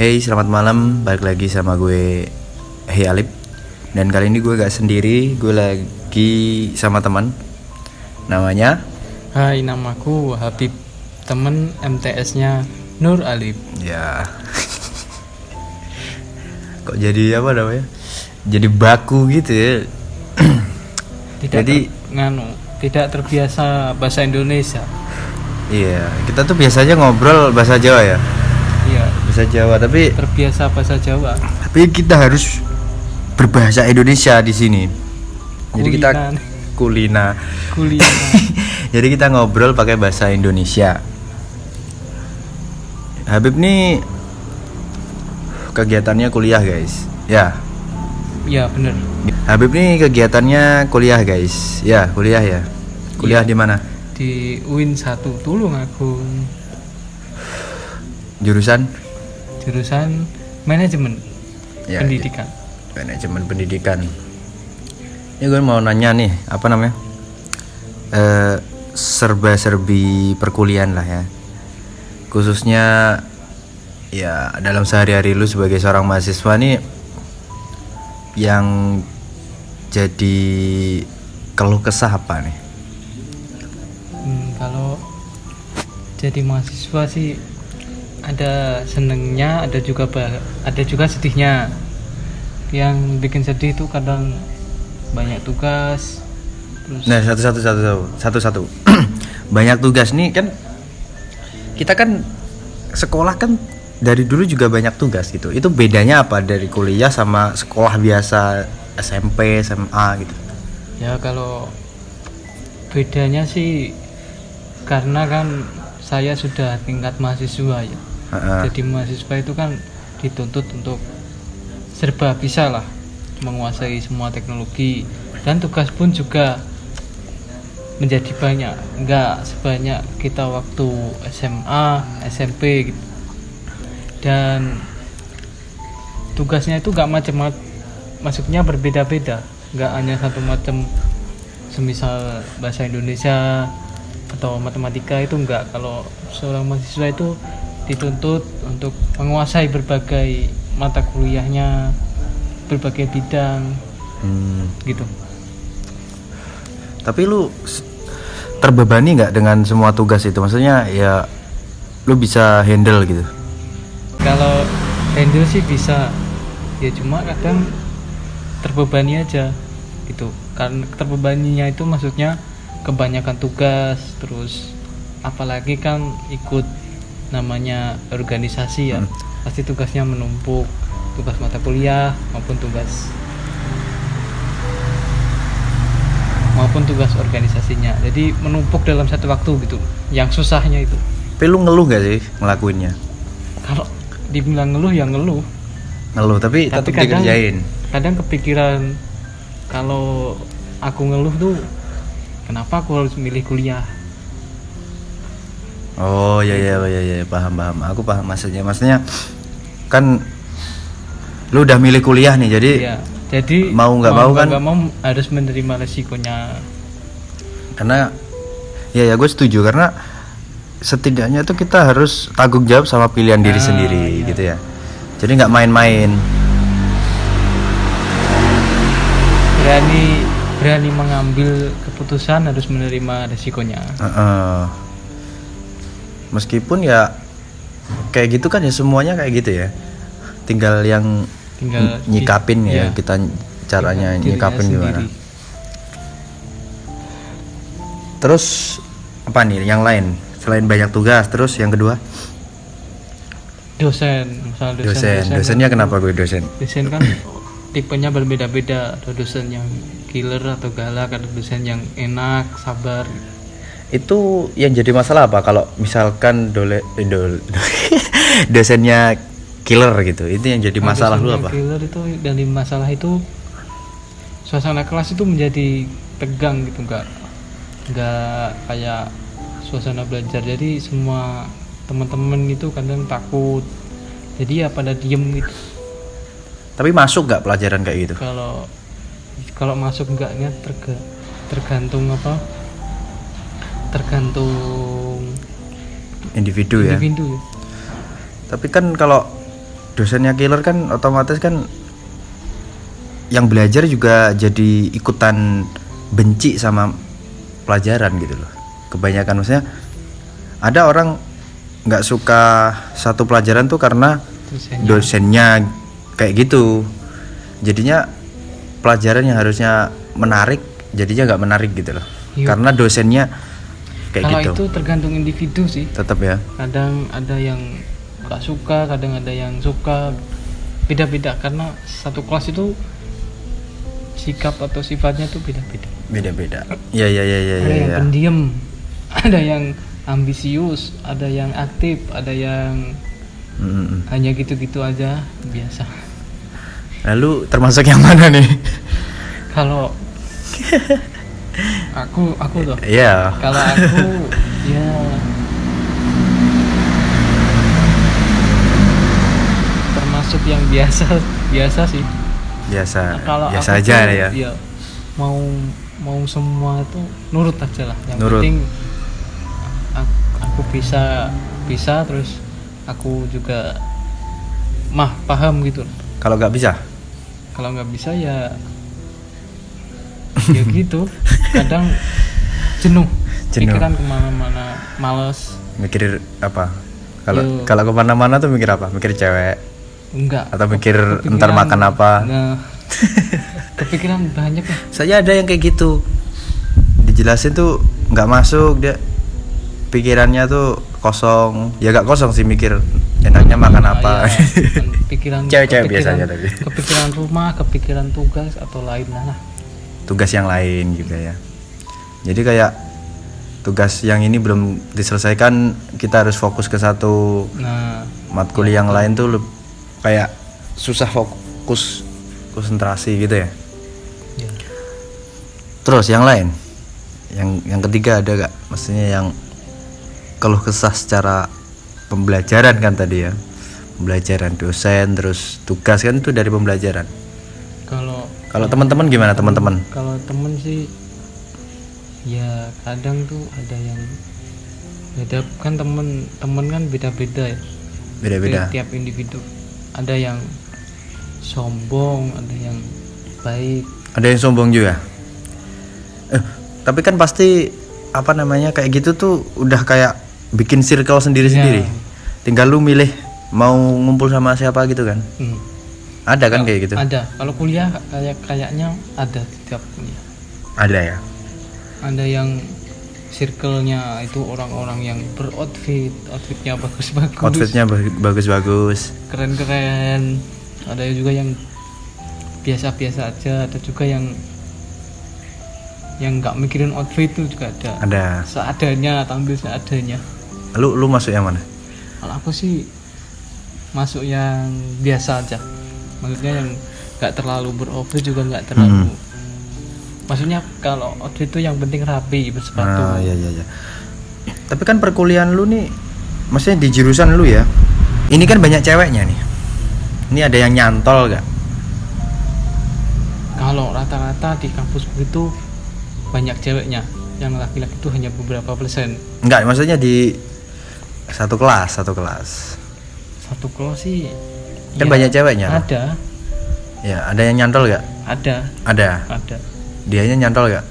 Hey, selamat malam. Balik lagi sama gue Hey Alip. Dan kali ini gue gak sendiri, gue lagi sama teman. Namanya Hai, namaku Habib. Temen MTS-nya Nur Alip. ya. Kok jadi apa namanya? Jadi baku gitu ya. Tidak terbiasa bahasa Indonesia. Iya, kita tuh biasanya ngobrol bahasa Jawa ya. Iya, Bahasa Jawa, tapi terbiasa bahasa Jawa. kita harus berbahasa Indonesia di sini. Jadi kita kulina. Jadi kita ngobrol pakai bahasa Indonesia. Habib nih kegiatannya kuliah, guys. Ya. Iya, bener. Habib nih kegiatannya kuliah, guys. Ya, kuliah ya. Kuliah di mana? Di UIN 1 Tulungagung. Jurusan manajemen ya, pendidikan. Manajemen pendidikan. Ini gue mau nanya nih, apa namanya? Serba-serbi perkuliahan lah ya. Khususnya ya dalam sehari-hari lu sebagai seorang mahasiswa nih, yang jadi keluh kesah apa nih? Kalau jadi mahasiswa sih ada senengnya, ada juga sedihnya. Yang bikin sedih itu kadang banyak tugas. Terus Nah, satu-satu. Banyak tugas nih kan. Kita kan sekolah kan dari dulu juga banyak tugas gitu. Itu bedanya apa dari kuliah sama sekolah biasa SMP, SMA gitu? ya, kalau bedanya sih karena kan saya sudah tingkat mahasiswa ya. Jadi mahasiswa itu kan dituntut untuk serba bisa lah, menguasai semua teknologi, dan tugas pun juga menjadi banyak, enggak sebanyak kita waktu SMA, SMP gitu. Dan tugasnya itu enggak macam-macam, maksudnya berbeda-beda, enggak hanya satu macam. Semisal bahasa Indonesia atau matematika itu enggak. Kalau seorang mahasiswa itu dituntut untuk menguasai berbagai mata kuliahnya, berbagai bidang gitu. Tapi lu terbebani nggak dengan semua tugas itu? Maksudnya ya lu bisa handle gitu? Kalau handle sih bisa, ya cuma kadang terbebani aja gitu. Karena terbebaninya itu maksudnya kebanyakan tugas, terus apalagi kan ikut namanya organisasi ya, pasti tugasnya menumpuk, tugas mata kuliah maupun tugas organisasinya, jadi menumpuk dalam satu waktu gitu, yang susahnya itu. Tapi lu ngeluh gak sih ngelakuinnya? Kalau dibilang ngeluh ya ngeluh, tapi tetap dikerjain. Kadang kepikiran, kalau aku ngeluh tuh kenapa aku harus milih kuliah. Oh ya, paham. Aku paham maksudnya kan lu udah milih kuliah nih, jadi mau nggak mau harus menerima resikonya. Karena ya gue setuju, karena setidaknya tuh kita harus tanggung jawab sama pilihan diri sendiri gitu ya. Jadi nggak main-main. Berani mengambil keputusan, harus menerima resikonya. Meskipun ya kayak gitu kan ya, semuanya kayak gitu ya. Tinggal nyikapin ya, kita caranya nyikapin gimana. Terus apa nih yang lain selain banyak tugas? Terus yang kedua dosennya kenapa gue dosen kan tipenya berbeda-beda. Ada dosen yang killer atau galak, ada dosen yang enak, sabar. Itu yang jadi masalah apa kalau misalkan dosennya killer gitu? Itu yang jadi masalah lu apa? Killer itu, dari masalah itu suasana kelas itu menjadi tegang gitu, enggak kayak suasana belajar. Jadi semua teman-teman itu kadang takut, jadi ya pada diem gitu. Tapi masuk nggak pelajaran kayak gitu? Kalau masuk enggaknya tergantung individu ya. Ya. Tapi kan kalau dosennya killer kan otomatis kan yang belajar juga jadi ikutan benci sama pelajaran gitu loh. Kebanyakan maksudnya ada orang nggak suka satu pelajaran tuh karena dosennya kayak gitu. Jadinya pelajaran yang harusnya menarik jadinya nggak menarik gitu loh. Iya. Karena dosennya kayak Kalau gitu. itu tergantung individu sih. Tetap ya. Kadang ada yang nggak suka, kadang ada yang suka, beda-beda karena satu kelas itu sikap atau sifatnya tuh beda-beda. Beda-beda. Iya. Ada yang pendiam, ada yang ambisius, ada yang aktif, ada yang hanya gitu-gitu aja biasa. Lalu termasuk yang mana nih? Kalau aku tuh, Iya. kalau aku ya termasuk yang biasa sih. Biasa. Kalau Biasa aku aja tuh, ya. mau semua itu nurut aja lah. Yang Nurut. penting aku bisa terus aku juga paham gitu. Kalau nggak bisa? Kalau nggak bisa ya ya gitu. Kadang jenuh. Pikiran kemana-mana, males. Mikir apa? Kalau Yo. kalau kemana-mana tuh mikir apa? Mikir cewek? Enggak. Atau mikir Kepikiran- ntar makan apa? Nah, kepikiran banyak ya. Saya ada yang kayak gitu. Dijelasin tuh nggak masuk dia. Pikirannya tuh kosong. Ya nggak kosong sih mikir enaknya makan apa. Ya, pikiran Cewek-cewek kepikiran- biasanya tapi. Kepikiran rumah, kepikiran tugas atau lain lah. Tugas yang lain juga ya. Jadi kayak tugas yang ini belum diselesaikan, kita harus fokus ke satu Nah, matkul yang lain tuh kayak susah fokus konsentrasi gitu ya. ya. Terus yang lain, yang ketiga ada gak? Maksudnya yang keluh kesah secara pembelajaran kan tadi ya, pembelajaran dosen terus tugas kan itu dari pembelajaran. Kalau teman-teman gimana teman-teman? Kalau temen sih ya kadang tuh ada yang beda kan, temen kan beda-beda ya. Beda-beda. Tiap individu ada yang sombong, ada yang baik. Ada yang sombong juga. Tapi kan pasti apa namanya kayak gitu tuh udah kayak bikin circle sendiri-sendiri. Ya. Tinggal lu milih mau ngumpul sama siapa gitu kan. Ada kan kayak gitu? Ada. Kalau kuliah kayaknya ada di tiap kuliah. Ada ya. Ada yang circle-nya itu orang-orang yang outfitnya bagus-bagus. Outfitnya bagus-bagus. Keren-keren. Ada juga yang biasa-biasa aja, ada juga yang nggak mikirin outfit itu juga ada. Ada. Seadanya, tampil seadanya. Lu masuk yang mana? Kalau aku sih masuk yang biasa aja. Maksudnya yang nggak terlalu beroutfit juga nggak terlalu. Maksudnya kalau outfit itu yang penting rapi, bersepatu. Iya. Tapi kan perkuliahan lu nih, maksudnya di jurusan lu ya, ini kan banyak ceweknya nih. Ini ada yang nyantol gak? Kalau rata-rata di kampus itu banyak ceweknya, yang laki-laki itu hanya beberapa persen. Enggak, maksudnya di satu kelas. Satu kelas sih Kan ya, banyak ceweknya. ada Ya, ada yang nyantol gak? ada Dianya nyantol gak?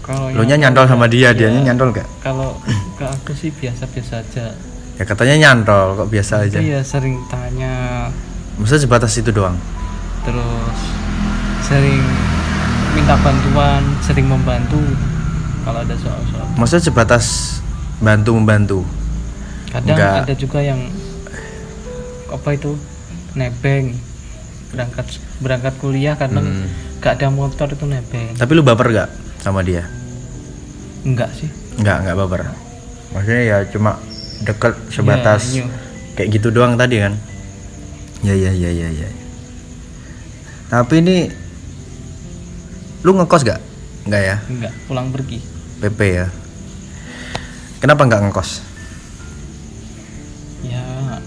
kalau Lu nya nyantol sama dia, dianya nyantol gak? kalau ke aku sih biasa-biasa aja. Ya katanya nyantol, kok biasa aja. Itu ya sering tanya, Maksudnya sebatas itu doang? terus sering minta bantuan, sering membantu kalau ada soal-soal. Maksudnya sebatas bantu-membantu? Kadang Enggak. ada juga yang apa itu nebeng, berangkat kuliah kadang gak ada motor itu nebeng. Tapi lu baper gak sama dia? Enggak sih. Enggak baper. Maksudnya ya cuma deket sebatas Ya, kayak gitu doang tadi kan? Ya. Tapi ini lu ngekos gak? Enggak ya? enggak, pulang pergi. PP ya. Kenapa enggak ngekos? Ya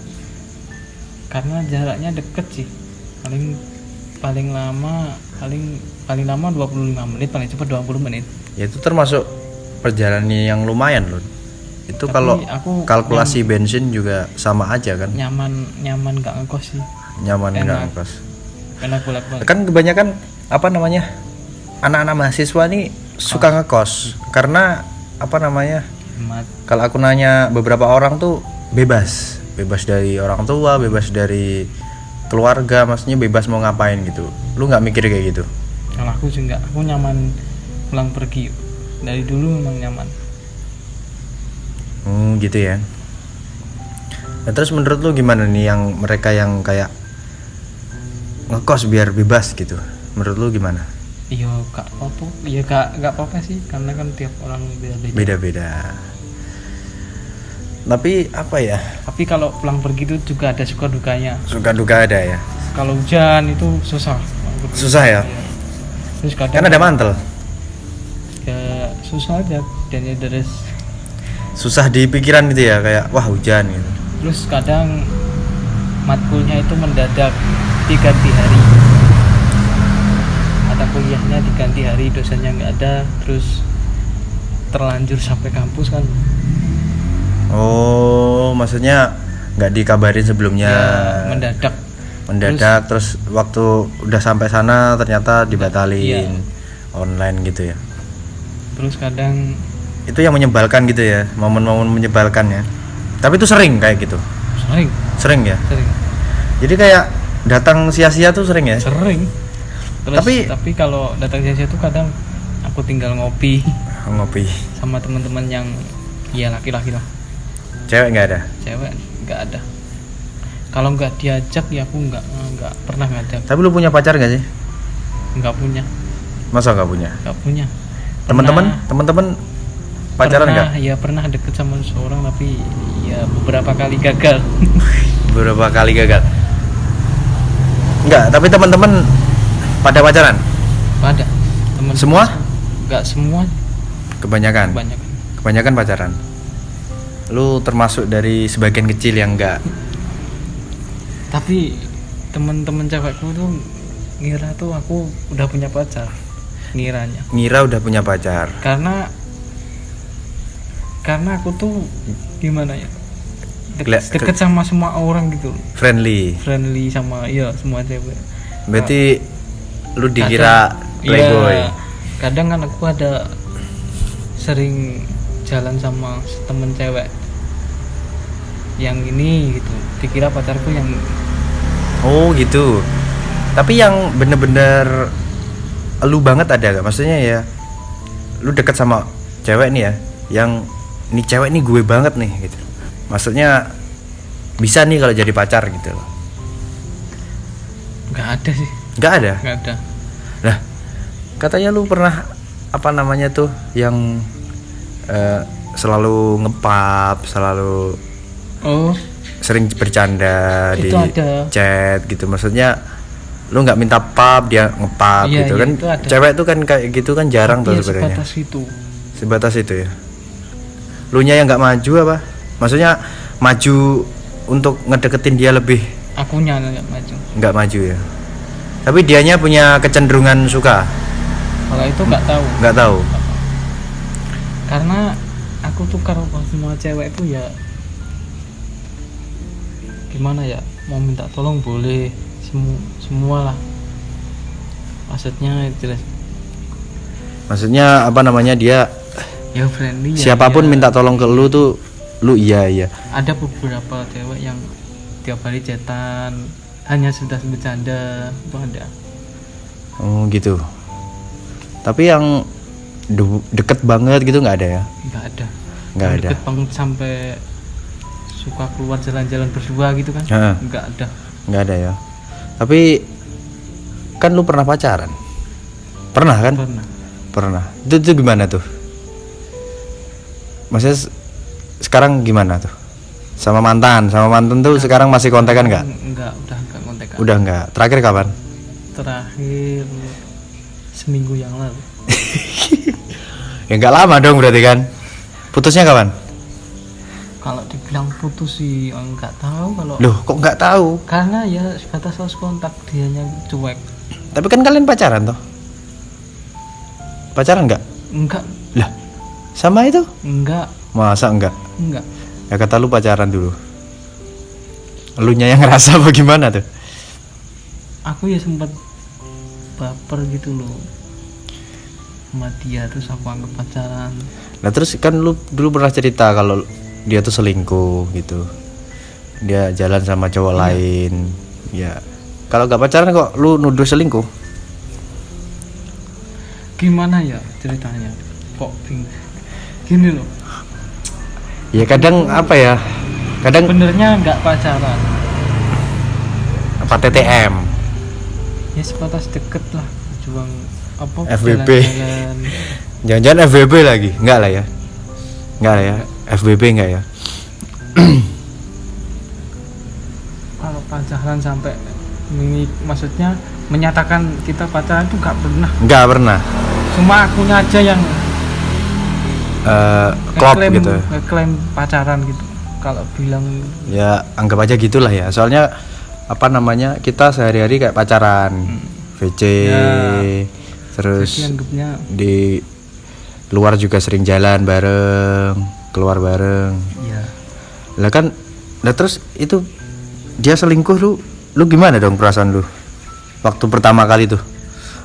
karena jaraknya deket sih. Paling lama 25 menit, paling cepat 20 menit. Ya itu termasuk perjalanan yang lumayan loh. Itu Tapi kalau aku kalkulasi bensin juga sama aja kan. nyaman nggak ngekos sih, Nyaman enak. nggak ngekos. enak bolak-balik. Kan kebanyakan apa namanya? Anak-anak mahasiswa nih suka ngekos karena apa namanya? Hemat. Kalau aku nanya beberapa orang tuh bebas dari orang tua, bebas dari keluarga, maksudnya bebas mau ngapain gitu. Lu nggak mikir kayak gitu? Kalau aku sih enggak, aku nyaman pulang pergi. Dari dulu memang nyaman. Gitu ya. Nah, terus menurut lu gimana nih yang mereka yang kayak ngekos biar bebas gitu? Menurut lu gimana? Iya, gak apa-apa. Iya, gak apa-apa sih, karena kan tiap orang beda-beda. Beda-beda. Tapi apa ya? Tapi kalau pulang pergi itu juga ada suka dukanya. Suka duka ada ya. Kalau hujan itu susah. pulang pergi. Susah ya? Iya. Terus kadang Kan ada mantel. ya susah aja dan deres. Susah di pikiran gitu ya, kayak wah hujan gitu. Terus kadang matkulnya itu mendadak diganti hari. Mata kuliahnya diganti hari, dosennya nggak ada, terus terlanjur sampai kampus kan. Oh, maksudnya nggak dikabarin sebelumnya. Ya, mendadak. Terus waktu udah sampai sana ternyata dibatalin. Iya. Online gitu ya. Terus kadang Itu yang menyebalkan gitu ya, momen-momen menyebalkan ya. Tapi itu sering kayak gitu. Sering ya. sering Jadi kayak datang sia-sia tuh sering ya. sering terus Tapi- tapi kalau datang sia-sia tuh kadang aku tinggal ngopi Ngopi. sama teman-teman yang ya laki-laki lah. Cewek nggak ada. Cewek nggak ada. Kalau nggak diajak ya aku nggak pernah ngajak. Tapi lu punya pacar nggak sih? Nggak punya. Masa nggak punya? Nggak punya. Teman-teman pacaran nggak? Ya pernah deket sama seseorang tapi ya beberapa kali gagal. Beberapa kali gagal. Enggak, tapi teman-teman pada pacaran? Pada teman. Semua? Nggak semua. Kebanyakan. Banyak. Kebanyakan pacaran. Lu termasuk dari sebagian kecil yang enggak. Tapi teman-teman cewekku tuh ngira tuh aku udah punya pacar, ngiranya. Ngira udah punya pacar. Karena aku tuh gimana ya, Keli- deket sama semua orang gitu, Friendly. friendly sama iya semua cewek. Berarti lu dikira Kadang- playboy. iya, kadang kan aku ada sering jalan sama temen cewek yang ini gitu, dikira pacarku yang Oh, gitu. Tapi yang bener-bener lu banget ada gak? Maksudnya ya, lu deket sama cewek nih ya, yang ini cewek nih gue banget nih gitu. Maksudnya bisa nih kalau jadi pacar gitu loh. nggak ada sih, Nggak ada. nggak ada. Nah, katanya lu pernah apa namanya tuh yang selalu ngepap, selalu Oh, sering bercanda di Itu ada. chat gitu. Maksudnya lu nggak minta pap, dia ngepap Iya, gitu iya, kan. itu ada. Cewek tuh kan kayak gitu kan jarang tuh iya, sebenarnya. sebatas itu. Sebatas itu ya. Lu nya yang nggak maju apa? Maksudnya maju untuk ngedeketin dia lebih Akunya nggak maju. nggak maju ya. Tapi dianya punya kecenderungan suka. Kalau itu nggak tahu. Nggak tahu. Karena aku tuh kalau semua cewek itu ya gimana ya, mau minta tolong boleh, semua lah. Maksudnya jelas Maksudnya apa namanya dia ya friendly ya. siapapun ya. minta tolong ke lu tuh lu iya. Ada beberapa cewek yang tiap hari chatan hanya sudah bercanda, itu ada. Oh gitu. Tapi yang deket banget gitu nggak ada ya? Nggak ada. Nggak Yang ada. deket banget sampai suka keluar jalan-jalan berdua gitu kan? Heeh. Nggak ada. Nggak ada ya. Tapi kan lu pernah pacaran? Pernah kan? Pernah. Pernah. Itu gimana tuh? Maksudnya sekarang gimana tuh? Sama mantan tuh sekarang masih kontekan nggak? Enggak, udah enggak kontekan. Udah nggak. Terakhir kapan? Terakhir seminggu yang lalu. Ya nggak lama dong berarti kan? Putusnya kapan? Kalau dibilang putus sih enggak tahu kalau. Loh, kok nggak tahu? Karena ya sebatas lost kontak, dianya cuek. Tapi kan kalian pacaran toh? Pacaran nggak? Enggak, Lah, sama itu? enggak. Masa enggak? Enggak. Ya kata lu pacaran dulu. Elunya yang ngerasa bagaimana tuh? Aku ya sempat baper gitu loh sama dia, terus aku anggap pacaran. Nah terus kan lu dulu pernah cerita kalau dia tuh selingkuh gitu. Dia jalan sama cowok lain. Ya. Kalau gak pacaran kok lu nuduh selingkuh? Gimana ya ceritanya? Kok gini loh. Ya kadang apa ya? Kadang Benernya nggak pacaran. apa TTM? Ya sebatas deket lah, juang apa FWB. jalan-jalan. Jangan-jangan FWB lagi? Enggak lah ya. Enggak lah ya. FWB enggak ya? Kalau pacaran sampai maksudnya menyatakan kita pacaran itu nggak pernah. Enggak pernah. Cuma akunya aja yang Klop gitu. ngeklaim pacaran gitu. Kalau bilang Ya anggap aja gitulah ya. Soalnya apa namanya, kita sehari-hari kayak pacaran, VC, Ya. terus jadi anggapnya di luar juga sering jalan bareng, keluar bareng. ya Lah kan, lah terus itu dia selingkuh, lu gimana dong perasaan lu waktu pertama kali tuh,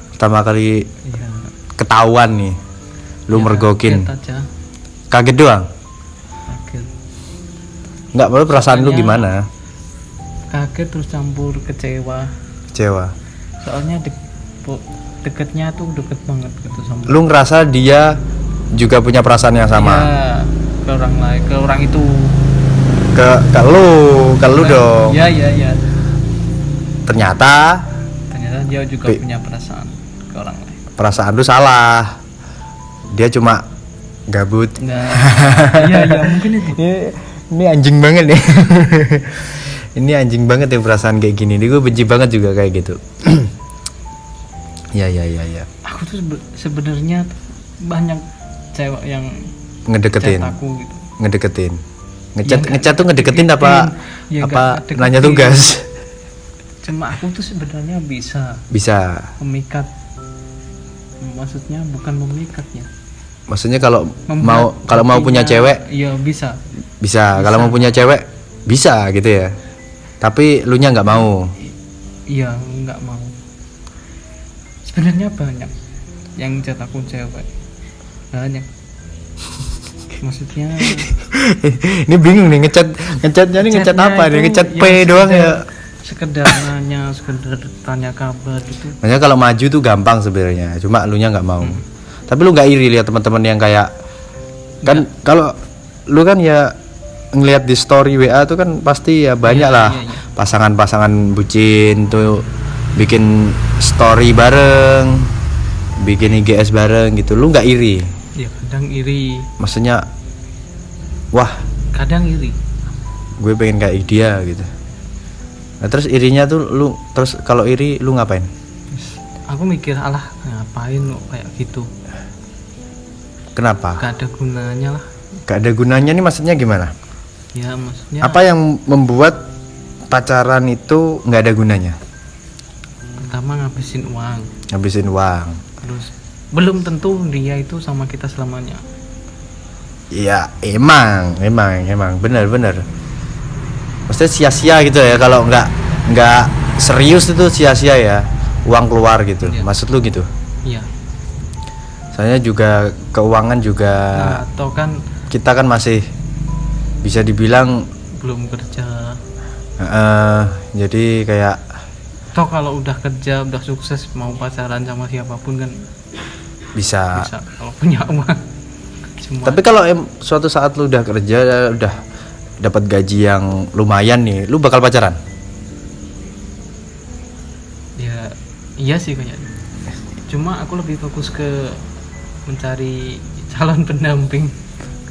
pertama kali ya ketahuan nih, lu ya, mergokin, kaget aja, kaget doang? kaget. Nggak, malu perasaan lu Soalnya- gimana? Kaget terus campur kecewa. Kecewa. Soalnya deketnya tuh deket banget gitu sama. Lu ngerasa dia juga punya perasaan yang sama? Ya, ke orang lain, ke orang itu. Ke lu dong. Iya. Ternyata Ternyata dia juga Bi- punya perasaan ke orang lain. perasaan lu salah. Dia cuma gabut. Enggak. Iya, mungkin itu. Ini anjing banget nih. Ini anjing banget ya perasaan kayak gini. Nih gue benci banget juga kayak gitu. Ya. Aku tuh sebenarnya banyak cewek yang Ngedeketin, chat aku gitu. ngedeketin. Ya, Ngecat tuh ngedeketin apa? Ya, apa nggak nanya deketin. tugas? Cuma aku tuh sebenarnya bisa Bisa. memikat. Maksudnya bukan memikatnya. Maksudnya kalau Membuat mau mau punya hatinya- cewek iya bisa. bisa. Kalau mau punya cewek bisa gitu ya. Tapi lu nya nggak mau. Iya, nggak mau. Sebenarnya banyak yang chat aku cewek. Banyak. Maksudnya Ini bingung nih ngecatnya nih ngecat chatnya apa nih? itu Ngecat P yang doang sekedar- ya. Sekedar nanya, sekedar tanya kabar gitu. Makanya kalau maju tuh gampang sebenarnya, cuma lu nya nggak mau. Tapi lu nggak iri lihat teman-teman yang kayak kan kalau lu kan ya ngelihat di story WA tuh kan pasti ya banyak Iya, lah iya. pasangan-pasangan bucin tuh bikin story bareng, bikin IGS bareng gitu. Lu nggak iri? Ya kadang iri, Maksudnya wah, kadang iri. gue pengen kayak dia gitu. Nah, terus irinya tuh lu terus kalau iri lu ngapain? Aku mikir alah ngapain lo kayak gitu. Kenapa? Gak ada gunanya lah. Gak ada gunanya nih, maksudnya gimana? Ya maksudnya Apa yang membuat pacaran itu nggak ada gunanya? pertama ngabisin uang. Ngabisin uang. Terus belum tentu dia itu sama kita selamanya. Iya, emang benar. Maksudnya sia-sia gitu ya kalau nggak serius itu sia-sia ya, uang keluar gitu. Iya. Maksud lu gitu? Iya. Soalnya juga keuangan juga Nah, atau kan kita kan masih bisa dibilang belum kerja. jadi kayak Toh kalau udah kerja, udah sukses, mau pacaran sama siapapun kan bisa. bisa kalau punya uang. Cuma Tapi kalau suatu saat lu udah kerja, udah dapat gaji yang lumayan nih, lu bakal pacaran? ya iya sih kayaknya. Cuma aku lebih fokus ke mencari calon pendamping.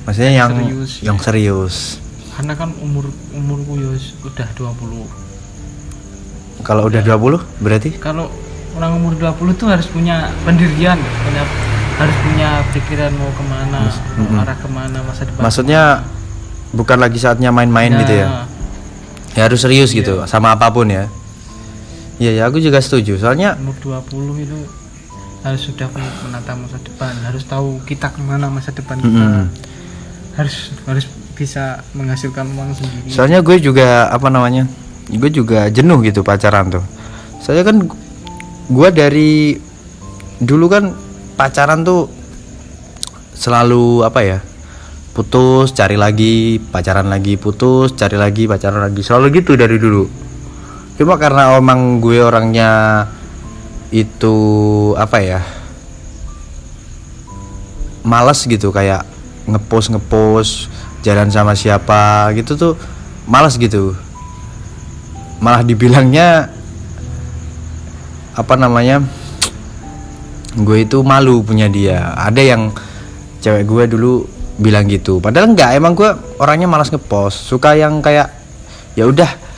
Maksudnya Serius. yang serius. Karena kan umurku ya udah 20. Kalau udah 20 berarti Kalau orang umur 20 tuh harus punya pendirian, harus punya pikiran mau kemana, mau arah kemana masa depan. maksudnya bukan lagi saatnya main-main gitu ya. Ya harus serius gitu sama apapun ya. Iya ya, aku juga setuju. Soalnya Umur 20 itu harus sudah menata masa depan, harus tahu kita kemana masa depan kita. Harus bisa menghasilkan uang sendiri. Soalnya gue juga apa namanya, gue juga jenuh gitu pacaran tuh. Soalnya kan gue dari dulu kan pacaran tuh selalu apa ya, putus cari lagi, pacaran lagi, putus cari lagi, pacaran lagi, selalu gitu dari dulu. Cuma karena emang gue orangnya itu apa ya, malas gitu, kayak ngepost jalan sama siapa gitu tuh malas gitu. Malah dibilangnya apa namanya, gue itu malu punya dia. Ada yang cewek gue dulu bilang gitu, padahal enggak, emang gue orangnya malas ngepost, suka yang kayak ya udah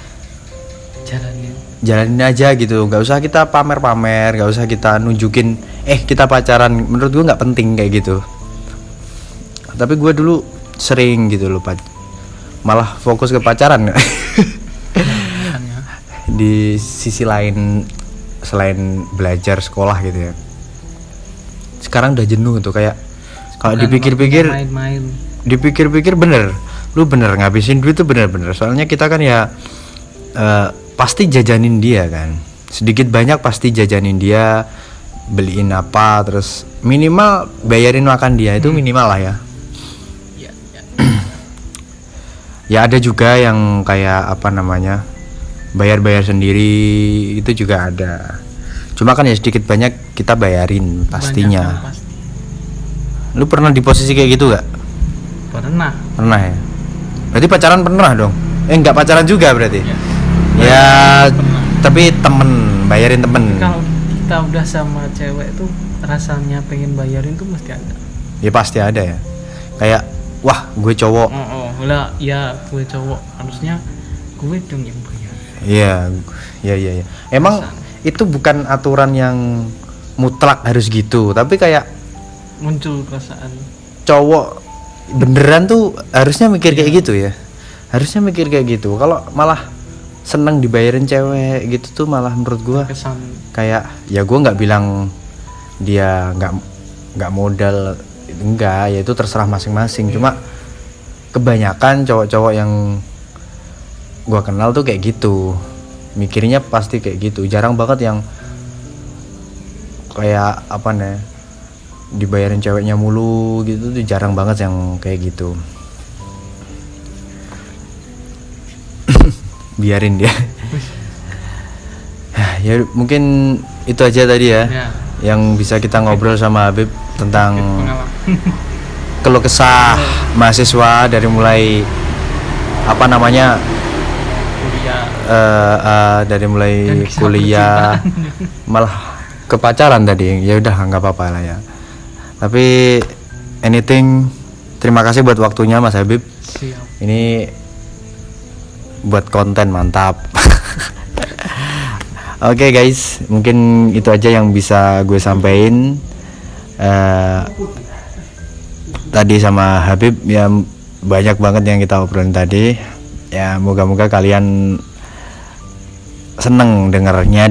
jalanin aja gitu, nggak usah kita pamer-pamer, nggak usah kita nunjukin kita pacaran. Menurut gue nggak penting kayak gitu. Tapi gue dulu sering gitu loh, malah fokus ke pacaran. Di sisi lain selain belajar sekolah gitu ya, sekarang udah jenuh tuh, kayak kalau dipikir-pikir main-main. Dipikir-pikir bener, lu bener ngabisin duit tuh bener-bener. Soalnya kita kan ya pasti jajanin dia kan, sedikit banyak pasti jajanin dia, beliin apa, terus minimal bayarin makan dia, itu minimal lah ya. Ya ada juga yang kayak apa namanya, bayar sendiri, itu juga ada. Cuma kan ya sedikit banyak kita bayarin pastinya. Pasti. Lu pernah di posisi kayak gitu gak? Pernah ya. Berarti pacaran pernah dong? Enggak pacaran juga berarti? Ya pernah. Tapi bayarin temen. Kalau kita udah sama cewek tuh rasanya pengen bayarin tuh mesti ada. Ya pasti ada ya. Kayak wah gue cowok. Lah ya gue cowok, harusnya gue dong yang bayar. Iya. Emang itu bukan aturan yang mutlak harus gitu, tapi kayak muncul perasaan cowok beneran tuh harusnya mikir kayak gitu ya. Harusnya mikir kayak gitu. Kalau malah seneng dibayarin cewek gitu tuh malah menurut gue kesan. Kayak ya gue nggak bilang dia nggak modal, enggak, ya itu terserah masing-masing. Cuma kebanyakan cowok-cowok yang gue kenal tuh kayak gitu, mikirnya pasti kayak gitu. Jarang banget yang kayak apa nih, dibayarin ceweknya mulu gitu tuh, jarang banget yang kayak gitu. Biarin dia. Ya mungkin itu aja tadi ya yang bisa kita ngobrol sama Habib tentang keluh kesah mahasiswa dari mulai apa namanya dari mulai kuliah malah ke pacaran tadi. Ya udah nggak apa-apa lah ya. Tapi anything, terima kasih buat waktunya Mas Habib. Siap. Ini buat konten mantap. Oke guys, mungkin itu aja yang bisa gue sampaikan tadi sama Habib. Ya banyak banget yang kita obrolin tadi. Ya moga-moga kalian seneng dengarnya.